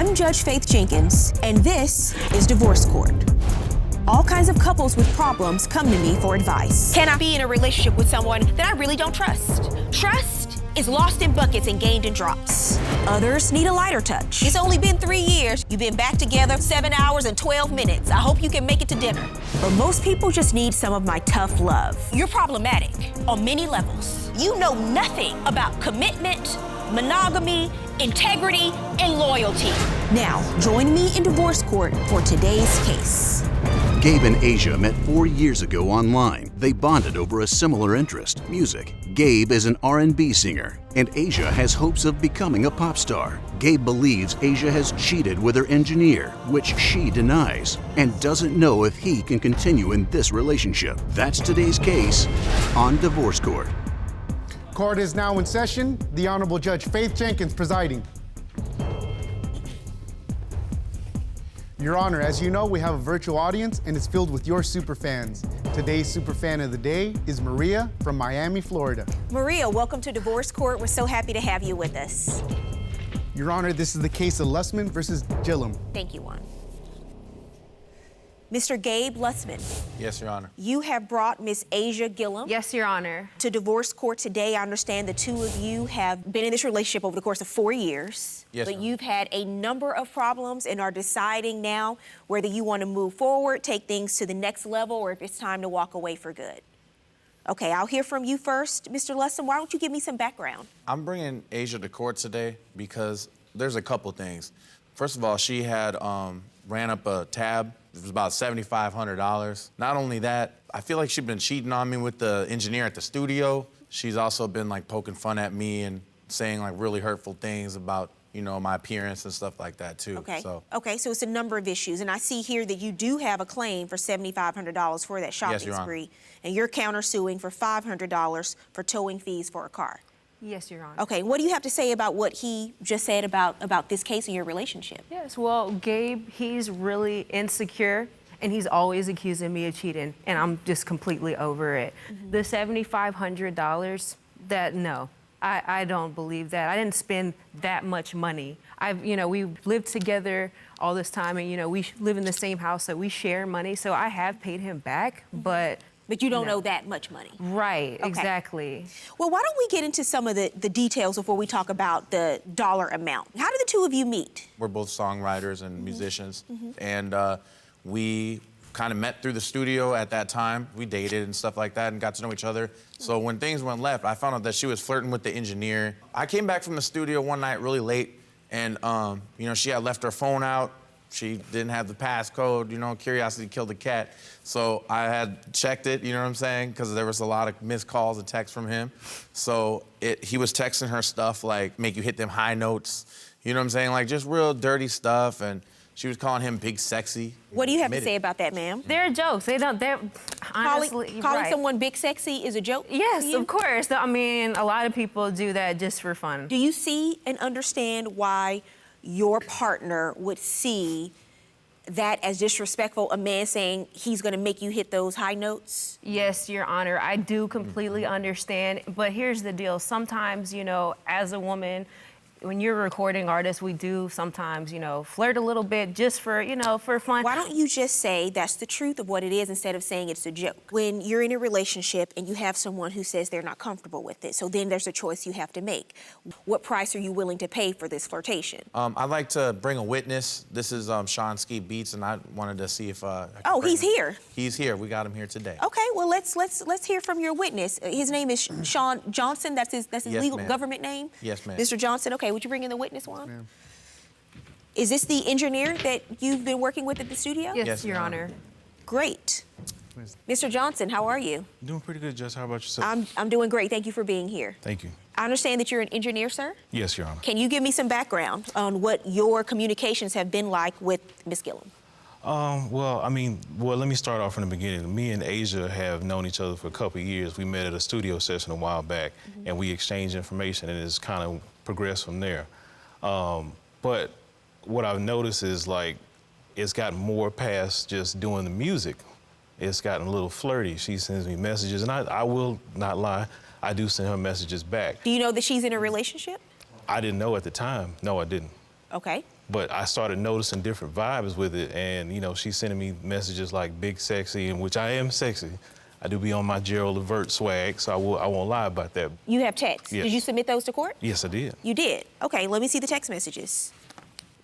I'm Judge Faith Jenkins, and this is Divorce Court. All kinds of couples with problems come to me for advice. Can I be in a relationship with someone that I really don't trust? Trust is lost in buckets and gained in drops. Others need a lighter touch. It's only been 3 years. You've been back together 7 hours and 12 minutes. I hope you can make it to dinner. But most people just need some of my tough love. You're problematic on many levels. You know nothing about commitment, monogamy, integrity, and loyalty. Now, join me in Divorce Court for today's case. Gabe and Asia met 4 years ago online. They bonded over a similar interest, music. Gabe is an R&B singer, and Asia has hopes of becoming a pop star. Gabe believes Asia has cheated with her engineer, which she denies, and doesn't know if he can continue in this relationship. That's today's case on Divorce Court. Court is now in session. The Honorable Judge Faith Jenkins presiding. Your Honor, as you know, we have a virtual audience and it's filled with your super fans. Today's super fan of the day is Maria from Miami, Florida. Maria, welcome to Divorce Court. We're so happy to have you with us. Your Honor, this is the case of Lustman versus Gillam. Thank you, Juan. Mr. Gabe Lustman. Yes, Your Honor. You have brought Miss Asia Gillam. Yes, Your Honor. To Divorce Court today. I understand the two of you have been in this relationship over the course of 4 years. Yes, but ma'am. you've had a number of problems and are deciding now whether you want to move forward, take things to the next level, or if it's time to walk away for good. Okay, I'll hear from you first. Mr. Lustman, why don't you give me some background? I'm bringing Asia to court today because there's a couple things. First of all, she had ran up a tab. It was about $7,500. Not only that, I feel like she'd been cheating on me with the engineer at the studio. She's also been like poking fun at me and saying like really hurtful things about, you know, my appearance and stuff like that too. Okay. So So it's a number of issues, and I see here that you do have a claim for $7,500 for that shopping Your Honor. spree, and you're countersuing for $500 for towing fees for a car. Yes, Your Honor. Okay, what do you have to say about what he just said about this case and your relationship? Yes, well, Gabe, he's really insecure, and he's always accusing me of cheating, and I'm just completely over it. The $7,500, no, I don't believe that. I didn't spend that much money. We lived together all this time, and, we live in the same house, so we share money, so I have paid him back, but you don't owe that much money. Right, Okay. Exactly. Well, why don't we get into some of the details before we talk about the dollar amount? How did the two of you meet? we're both songwriters and musicians. And we kind of met through the studio at that time. We dated and stuff like that and got to know each other. So when things went left, I found out that she was flirting with the engineer. I came back from the studio one night really late, and she had left her phone out. She didn't have the passcode, curiosity killed the cat. So I had checked it, you know what I'm saying? Because there was a lot of missed calls and texts from him. So he was texting her stuff like, make you hit them high notes, you know what I'm saying? Like just real dirty stuff, and she was calling him big sexy. What do you have to say about that, ma'am? They're jokes. They're honestly, Calling right. someone big sexy is a joke? Yes, to you? of course. I mean, a lot of people do that just for fun. Do you see and understand why your partner would see that as disrespectful, a man saying he's gonna make you hit those high notes? Yes, Your Honor, I do completely understand, but here's the deal. Sometimes, as a woman, when you're a recording artist, we do sometimes, flirt a little bit just for, for fun. Why don't you just say that's the truth of what it is instead of saying it's a joke? When you're in a relationship and you have someone who says they're not comfortable with it, so then there's a choice you have to make. What price are you willing to pay for this flirtation? I'd like to bring a witness. This is Sean Ski Beats, and I wanted to see if He's here. He's here. We got him here today. Okay, well let's hear from your witness. His name is Sean Johnson. That's his Yes, legal ma'am. government name. Yes, ma'am. Mr. Johnson. Okay, would you bring in the witness, Juan? Ma'am. Is this the engineer that you've been working with at the studio? Yes, Your Your Honor. Honor. Great. Mr. Johnson, how are you? Doing pretty good, Jess. How about yourself? I'm doing great. Thank you for being here. Thank you. I understand that you're an engineer, sir. Yes, Your Honor. Can you give me some background on what your communications have been like with Ms. Gillam? Let me start off from the beginning. Me and Asia have known each other for a couple of years. We met at a studio session a while back, and we exchanged information, and it's kind of progressed from there. But what I've noticed is, it's gotten more past just doing the music. It's gotten a little flirty. She sends me messages, and I will not lie, I do send her messages back. Do you know that she's in a relationship? I didn't know at the time. No, I didn't. Okay. But I started noticing different vibes with it, and you know, she's sending me messages like big sexy, in which I am sexy. I do be on my Gerald Levert swag, so I won't lie about that. You have texts. Yes. Did you submit those to court? Yes, I did. You did. Okay, let me see the text messages.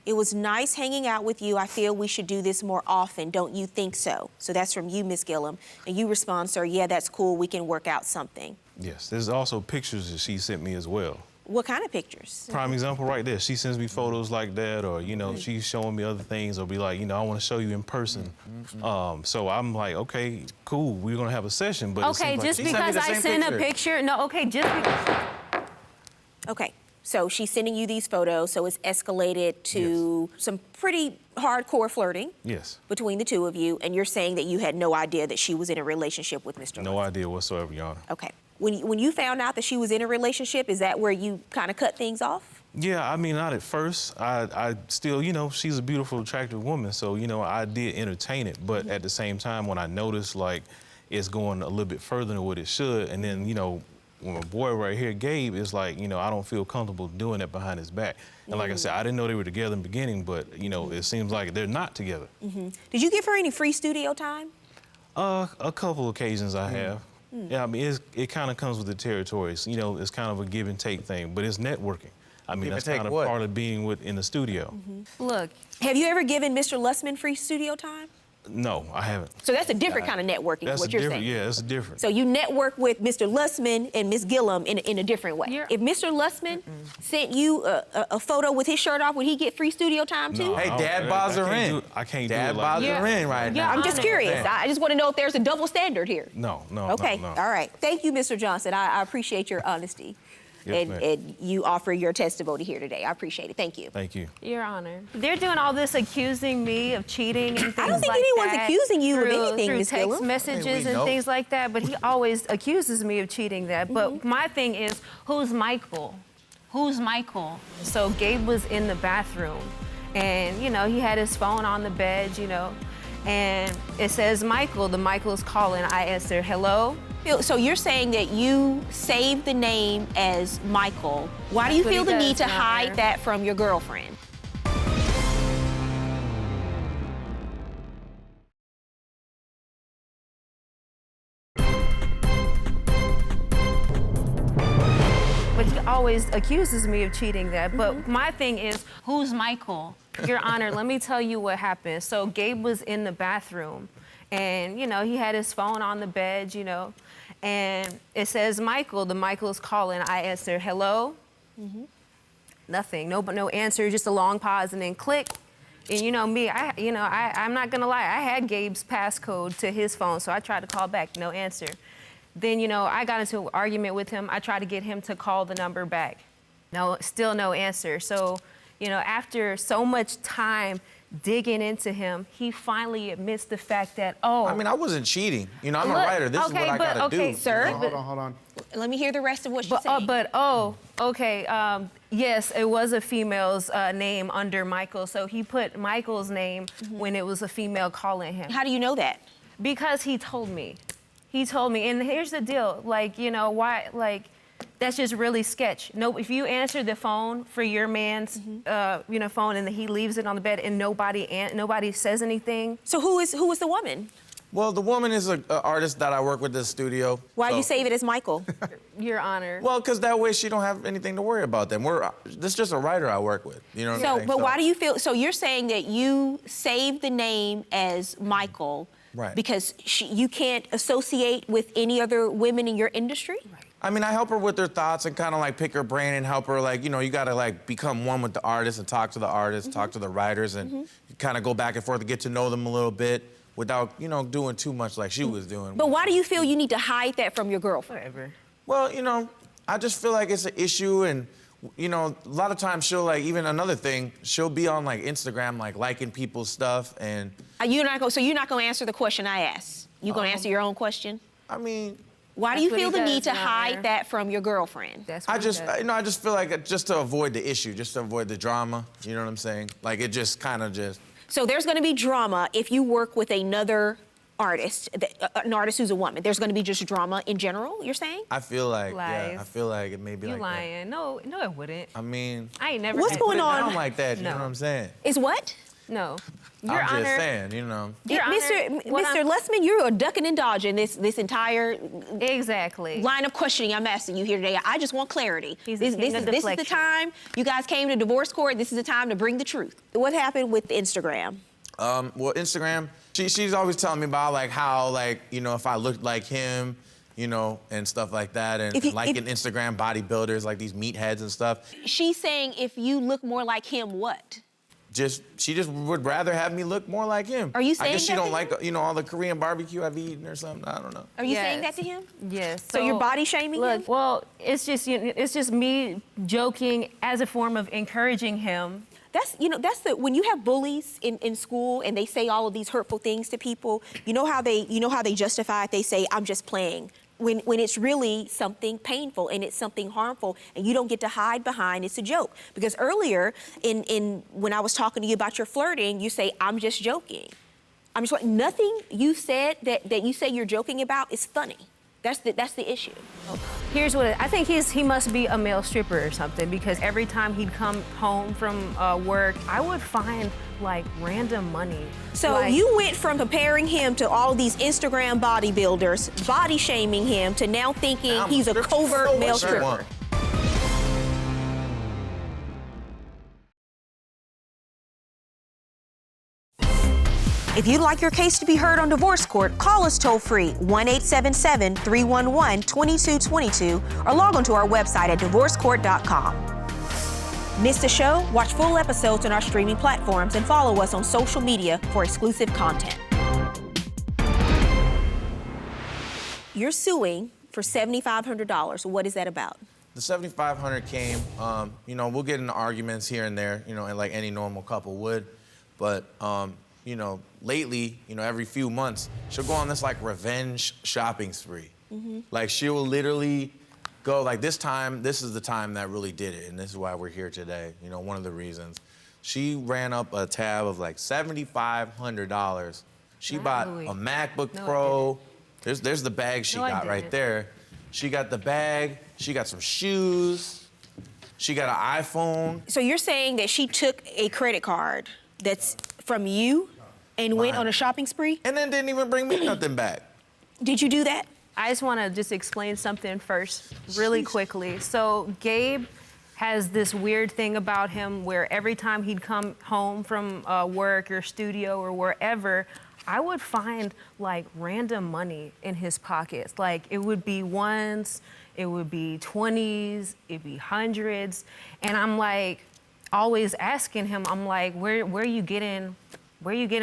It was nice hanging out with you. I feel we should do this more often. Don't you think so? So that's from you, Miss Gillam. And you respond, sir, yeah, that's cool. We can work out something. Yes, there's also pictures that she sent me as well. What kind of pictures? Prime example right there. She sends me photos like that, or, you know, she's showing me other things, or be like, you know, I want to show you in person. So I'm like, okay, cool, we're going to have a session. But Okay, just because I send a picture, no, okay, just because. Okay, so she's sending you these photos, so it's escalated to some pretty hardcore flirting Yes, between the two of you, and you're saying that you had no idea that she was in a relationship with Mr. no Lutz. idea whatsoever, Your Honor. Okay. When you found out that she was in a relationship, is that where you kind of cut things off? Yeah, I mean, not at first. I still, you know, she's a beautiful, attractive woman, so, you know, I did entertain it. But at the same time, when I noticed, like, it's going a little bit further than what it should, and then, you know, when my boy right here, Gabe, is like, you know, I don't feel comfortable doing that behind his back. And like I said, I didn't know they were together in the beginning, but, you know, it seems like they're not together. Did you give her any free studio time? A couple occasions I have. Yeah, I mean, it kind of comes with the territories. You know, it's kind of a give and take thing, but it's networking. I mean, Give and that's take kind of what? part of being in the studio. Look, Have you ever given Mr. Lustman free studio time? No, I haven't. So that's a different kind of networking, That's what you're different. saying. Yeah, that's different. So you network with Mr. Lustman and Miss Gillam in a different way. You're- If Mr. Lustman sent you a photo with his shirt off, would he get free studio time too? No, Hey, I don't- Dad I buys her can't in. do- I can't do Dad it like buys that. her in right Yeah, now. I'm just honest. curious. I just want to know if there's a double standard here. No. Okay, no. all right. Thank you, Mr. Johnson. I appreciate your honesty Yes, ma'am. and you offer your testimony here today. I appreciate it. Thank you. Thank you. Your Honor. They're doing all this accusing me of cheating and things I don't think like anyone's that accusing you of through- anything, through Ms. text Gillam. messages Hey, we and know. things like that, but he always accuses me of cheating that. But my thing is, who's Michael? Who's Michael? So Gabe was in the bathroom, and, you know, he had his phone on the bed, you know, and it says Michael. The Michael's calling. I answer, hello? So you're saying that you saved the name as Michael. Why do you That's feel what the he need does, to Your hide Honor. that from your girlfriend? But he always accuses me of cheating that. But my thing is, who's Michael? Your Honor, let me tell you what happened. So Gabe was in the bathroom, and, you know, he had his phone on the bed, you know, and it says Michael. The Michael's calling. I answer, hello? Nothing. No answer, just a long pause, and then click. And you know me, I'm not gonna lie, I had Gabe's passcode to his phone, so I tried to call back, no answer. Then, you know, I got into an argument with him. I tried to get him to call the number back. No, still no answer. So, you know, after so much time digging into him, he finally admits the fact that, oh. I mean, I wasn't cheating. You know, I'm a Look, writer. This is okay, what I but- gotta okay, do. Sir? Hold on. Let me hear the rest of what she's saying. Yes, it was a female's name under Michael. So he put Michael's name when it was a female calling him. How do you know that? Because he told me. He told me. And here's the deal. Like, you know, why, like, that's just really sketch. No, if you answer the phone for your man's, you know, phone, and he leaves it on the bed and nobody says anything. So who is the woman? Well, the woman is an artist that I work with in the studio. Why'd you so- save it as Michael? Your Honor. Well, because that way she don't have anything to worry about then. This is just a writer I work with. You know what I'm So, saying? but why do you feel, so you're saying that you saved the name as Michael Right. because you can't associate with any other women in your industry? I mean, I help her with her thoughts and kind of like pick her brain and help her, like, you know, you got to like become one with the artist and talk to the artists, talk to the writers, and kind of go back and forth to get to know them a little bit without, you know, doing too much like she was doing. But why do you feel you need to hide that from your girlfriend? Whatever. Well, you know, I just feel like it's an issue, and, you know, a lot of times she'll, like, even another thing, she'll be on, like, Instagram, like, liking people's stuff, and, So you're not going to answer the question I asked? You going to answer your own question? I mean, Why do That's you what feel he the does, need to Your hide Honor. that from your girlfriend? That's what I he just, does. you know, I just feel like just to avoid the issue, just to avoid the drama, you know what I'm saying? Like, it just kind of just... So there's going to be drama if you work with another artist, an artist who's a woman, there's going to be just drama in general, you're saying? I feel like, Lies. I feel like it may be You like lying. No, it wouldn't. that. I mean, I ain't never What's had- going put it on? down like that, you No. know what I'm saying? Is what? No. Your I'm Honor, just saying, you know. Your Honor, what Mr. I'm- Lustman, you're ducking and dodging this entire Exactly. line of questioning I'm asking you here today. I just want clarity. He's the king of This is the deflection. time you guys came to divorce court. This is the time to bring the truth. What happened with Instagram? Well, Instagram, she's always telling me about like how like, you know, if I looked like him, you know, and stuff like that, and in Instagram bodybuilders, like these meatheads and stuff. She's saying if you look more like him, what? She just would rather have me look more like him. Are you I saying guess she that don't to like, him? you know, all the Korean barbecue I've eaten or something. I don't know. Are you Yes. saying that to him? Yes. So you're body shaming look, him? well, it's just me joking as a form of encouraging him. That's when you have bullies in school and they say all of these hurtful things to people, you know how they justify it? They say, I'm just playing. When it's really something painful and it's something harmful and you don't get to hide behind it's a joke. Because earlier when I was talking to you about your flirting, you say, I'm just joking. I'm just nothing you said that you say you're joking about is funny. That's the issue. Here's what I think he must be a male stripper or something, because every time he'd come home from work, I would find like random money. So Like, you went from comparing him to all these Instagram bodybuilders, body shaming him, to now thinking he's a covert male stripper. If you'd like your case to be heard on divorce court, call us toll-free 1-877-311-2222 or log on to our website at divorcecourt.com. Miss the show? Watch full episodes on our streaming platforms and follow us on social media for exclusive content. You're suing for $7,500. What is that about? The $7,500 came, you know, we'll get into arguments here and there, you know, and like any normal couple would, but, you know, lately, you know, every few months, she'll go on this like revenge shopping spree. Like she will literally go, like this is the time that really did it, and this is why we're here today, you know, one of the reasons. She ran up a tab of like $7,500. She bought a MacBook Pro. There's the bag she got right there. She got the bag, she got some shoes, she got an iPhone. So you're saying that she took a credit card that's from you and went on a shopping spree? And then didn't even bring me nothing back. Did you do that? I just want to just explain something first, really quickly. So Gabe has this weird thing about him where every time he'd come home from work or studio or wherever, I would find like random money in his pockets. Like it would be ones, it would be 20s, it'd be hundreds. And I'm like, always asking him, I'm like, where are you getting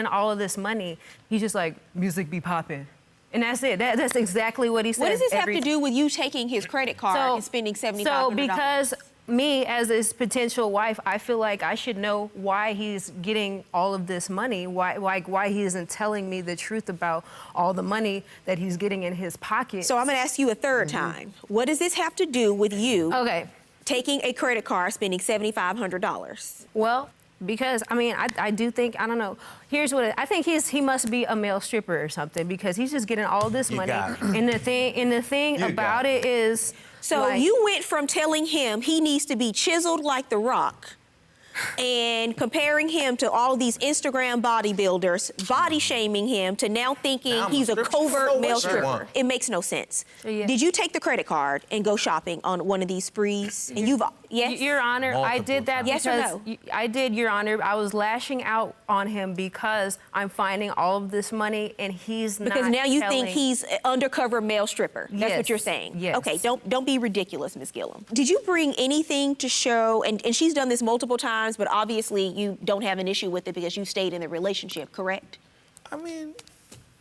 all of this money? He's just like, music be popping. And that's it. That's exactly what he says. What does this have to do with you taking his credit card and spending $7,500? So because me, as his potential wife, I feel like I should know why he's getting all of this money, why he isn't telling me the truth about all the money that he's getting in his pocket. So I'm gonna ask you a third time. What does this have to do with you taking a credit card, spending $7,500? Well, because, I mean, I do think, I don't know. Here's what I think he must be a male stripper or something, because he's just getting all this money. And the thing about it is, so like, you went from telling him he needs to be chiseled like The Rock and comparing him to all these Instagram bodybuilders, body shaming him, to now thinking he's a covert male stripper. It makes no sense. Yeah. Did you take the credit card and go shopping on one of these sprees? And yes? Your Honor, I did that because... Yes or no? I did, Your Honor. I was lashing out on him because I'm finding all of this money and he's not Because now you telling... think he's an undercover male stripper. That's what you're saying? Yes. Okay, don't be ridiculous, Ms. Gillam. Did you bring anything to show, and she's done this multiple times, but obviously you don't have an issue with it because you stayed in the relationship, correct? I mean...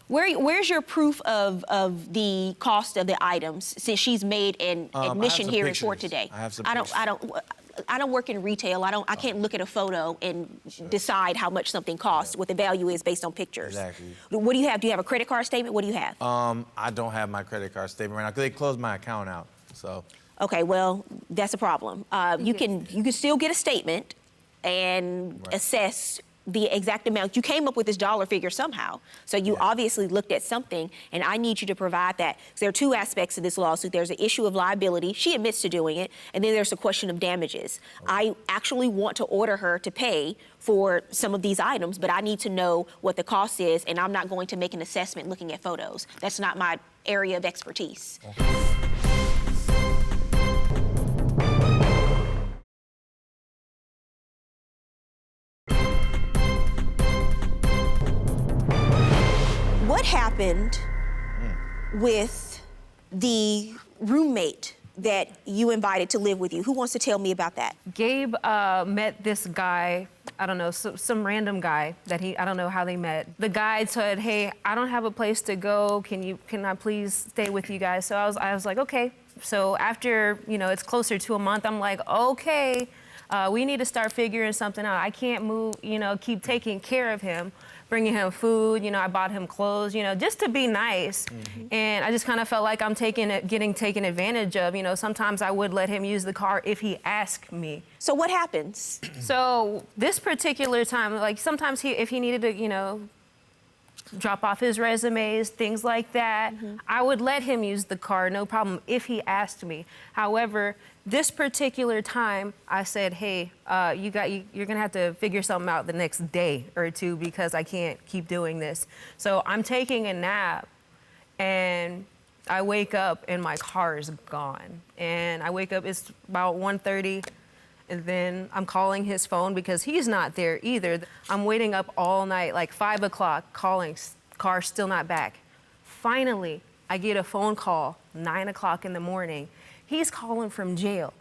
Where's your proof of the cost of the items, since she's made an admission here in court today? I have some I don't work in retail. I can't look at a photo and decide how much something costs, what the value is based on pictures. Exactly. What do you have? Do you have a credit card statement? What do you have? I don't have my credit card statement right now because they closed my account out. So. Okay, well, that's a problem. You can still get a statement and assess the exact amount. You came up with this dollar figure somehow. So you obviously looked at something, and I need you to provide that. So there are two aspects of this lawsuit. There's an issue of liability. She admits to doing it. And then there's a question of damages. I actually want to order her to pay for some of these items, but I need to know what the cost is, and I'm not going to make an assessment looking at photos. That's not my area of expertise. What happened with the roommate that you invited to live with you? Who wants to tell me about that? Gabe met this guy, I don't know, some random guy that I don't know how they met. The guy said, hey, I don't have a place to go. Can I please stay with you guys? So I was like, okay. So after, it's closer to a month, I'm like, okay, we need to start figuring something out. I can't move, keep taking care of him, bringing him food, I bought him clothes, just to be nice. Mm-hmm. And I just kind of felt like I'm getting taken advantage of. Sometimes I would let him use the car if he asked me. So what happens? So this particular time, like sometimes if he needed to, drop off his resumes, things like that, I would let him use the car, no problem, if he asked me. However, this particular time, I said, hey, you're gonna have to figure something out the next day or two because I can't keep doing this. So I'm taking a nap, and I wake up and my car is gone. And I wake up, it's about 1:30, and then I'm calling his phone because he's not there either. I'm waiting up all night, like 5 o'clock, calling, car still not back. Finally, I get a phone call, 9 o'clock in the morning. He's calling from jail,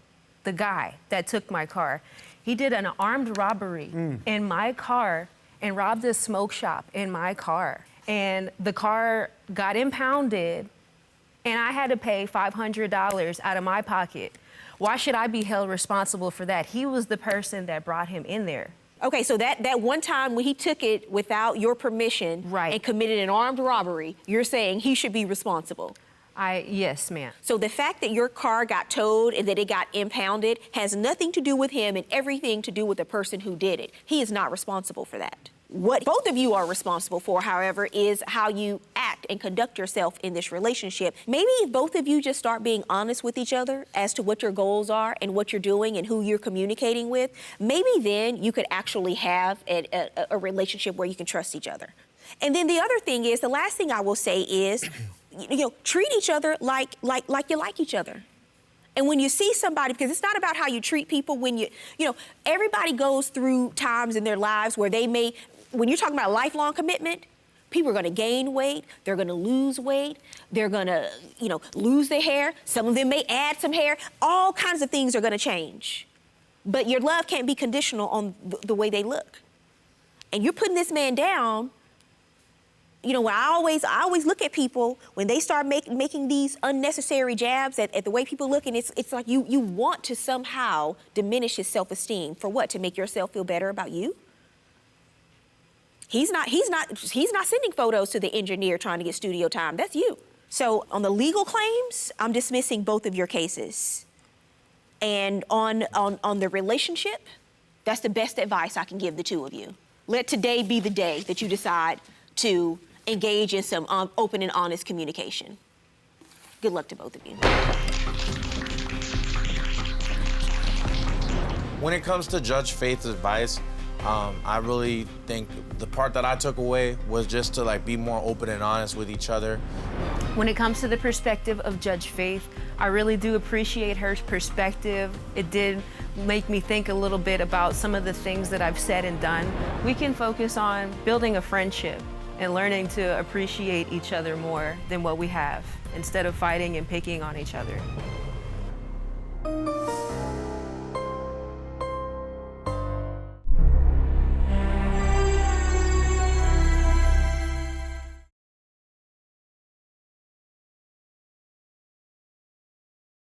the guy that took my car. He did an armed robbery in my car and robbed a smoke shop in my car. And the car got impounded, and I had to pay $500 out of my pocket. Why should I be held responsible for that? He was the person that brought him in there. Okay, so that one time when he took it without your permission and committed an armed robbery, you're saying he should be responsible? Yes, ma'am. So the fact that your car got towed and that it got impounded has nothing to do with him and everything to do with the person who did it. He is not responsible for that. What both of you are responsible for, however, is how you act and conduct yourself in this relationship. Maybe if both of you just start being honest with each other as to what your goals are and what you're doing and who you're communicating with, maybe then you could actually have a relationship where you can trust each other. And then the other thing is, the last thing I will say is, treat each other like you like each other. And when you see somebody, because it's not about how you treat people, everybody goes through times in their lives where when you're talking about a lifelong commitment, people are going to gain weight, they're going to lose weight, they're going to, lose their hair. Some of them may add some hair. All kinds of things are going to change. But your love can't be conditional on the way they look. And you're putting this man down. When I always look at people when they start making these unnecessary jabs at the way people look, and it's like you want to somehow diminish his self-esteem. For what? To make yourself feel better about you? He's not sending photos to the engineer trying to get studio time. That's you. So on the legal claims, I'm dismissing both of your cases. And on the relationship, that's the best advice I can give the two of you. Let today be the day that you decide to engage in some open and honest communication. Good luck to both of you. When it comes to Judge Faith's advice, I really think the part that I took away was just to be more open and honest with each other. When it comes to the perspective of Judge Faith, I really do appreciate her perspective. It did make me think a little bit about some of the things that I've said and done. We can focus on building a friendship and learning to appreciate each other more than what we have, instead of fighting and picking on each other.